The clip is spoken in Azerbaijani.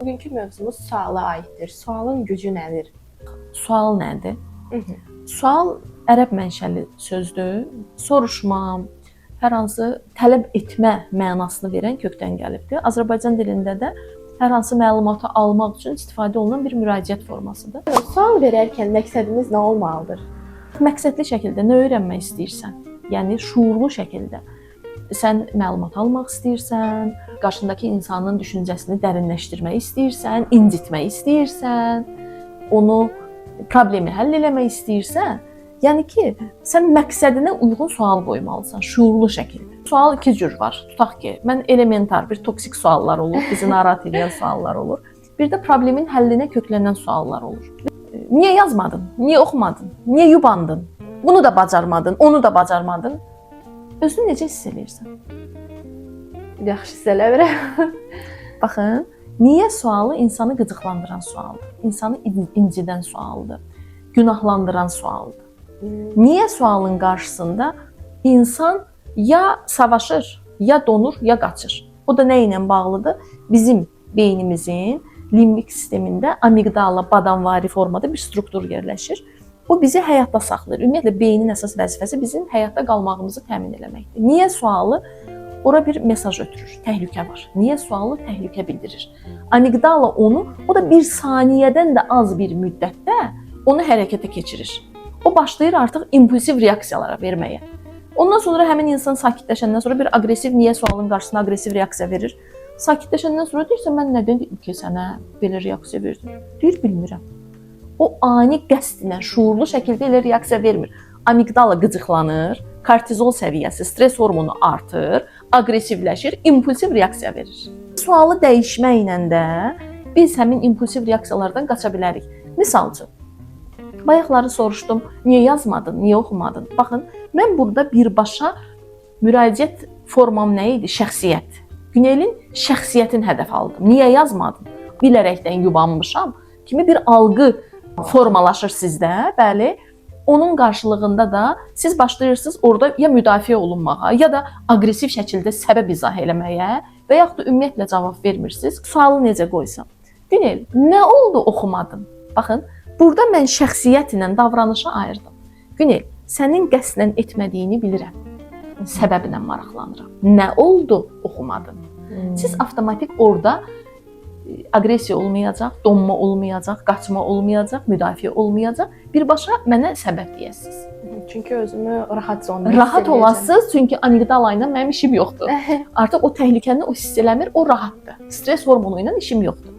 Bugünkü mövzumuz suala aiddir. Sualın gücü nədir? Sual nədir? Sual ərəb mənşəli sözdür. Soruşma, hər hansı tələb etmə mənasını verən kökdən gəlibdir. Azərbaycan dilində də hər hansı məlumatı almaq üçün istifadə olunan bir müraciət formasıdır. Sual verərkən məqsədimiz nə olmalıdır? Məqsədli şəkildə nə öyrənmək istəyirsən? Yəni şuurlu şəkildə. Sən məlumat almaq istəyirsən, qarşındakı insanın düşüncəsini dərinləşdirmək istəyirsən, incitmək istəyirsən, onu problemi həll etmək istəyirsən, yəni ki, sən məqsədinə uyğun sual qoymalısan, şuurlu şəkildə. Sual iki cür var. Tutaq ki, mən elementar bir toksik suallar olur, bizi narahat edən suallar olur. Bir də problemin həllinə köklənən suallar olur. Niyə yazmadın? Niyə oxumadın? Niyə yubandın? Bunu da bacarmadın, onu da bacarmadın. Özünü necə hiss edirsən? Yaxşı hiss eləmirəm. Baxın, niyə sualı insanı qıcıqlandıran sualdır, insanı incidən sualdır, günahlandıran sualdır. Niyə sualın qarşısında insan ya savaşır, ya donur, ya qaçır. O da nə ilə bağlıdır? Bizim beynimizin limbik sistemində amigdala badamvari formada bir struktur yerləşir. O bizi həyatda saxlayır. Ümumiyyətlə beynin əsas vəzifəsi bizim həyatda qalmağımızı təmin etməkdir. Niyə sualı? Ora bir mesaj ötürür. Təhlükə var. Niyə sualı? Təhlükə bildirir. Amigdala onu, o da bir saniyədən də az bir müddətdə onu hərəkətə keçirir. O başlayır artıq impulsiv reaksiyalara verməyə. Ondan sonra həmin insan sakitləşəndən sonra bir aqressiv, niyə sualın qarşısına aqressiv reaksiya verir? Sakitləşəndən sonra deyirsən, mən nədən ki sənə belə reaksiya verdim? Deyir, bilmirəm. O ani qəsdlə, şuurlu şəkildə elə reaksiya vermir. Amigdala qıcıqlanır, kortizol səviyyəsi, stres hormonu artır, aqressivləşir, impulsiv reaksiya verir. Sualı dəyişməklə də biz həmin impulsiv reaksiyalardan qaça bilərik. Misal üçün, bayaqları soruşdum, niyə yazmadın, niyə oxumadın? Baxın, mən burada birbaşa müraciət formam nə idi? Şəxsiyyət. Günelin şəxsiyyətini hədəf aldım. Niyə yazmadın? Bilərəkdən yubanmışam kimi bir algı formalaşır sizdə, bəli. Onun qarşılığında da siz başlayırsınız orada ya müdafiə olunmağa, ya da aqressiv şəkildə səbəb izah eləməyə və yaxud da ümumiyyətlə cavab vermirsiniz. Sualı necə qoysam? Günel, nə oldu oxumadın? Baxın, burada mən şəxsiyyət ilə davranışı ayırdım. Günel, sənin qəsdən etmədiyini bilirəm. Səbəbinə maraqlanıram. Nə oldu oxumadın? Siz avtomatik orada aqressiya olmayacaq, donma olmayacaq, qaçma olmayacaq, müdafiə olmayacaq. Birbaşa mənə səbəb deyəsiniz. Çünki özümü rahat zonda hiss edirəm. Rahat olasınız, çünki amigdala ilə mənim işim yoxdur. Artıq o təhlükəni o hiss eləmir, o rahatdır. Stres hormonu ilə işim yoxdur.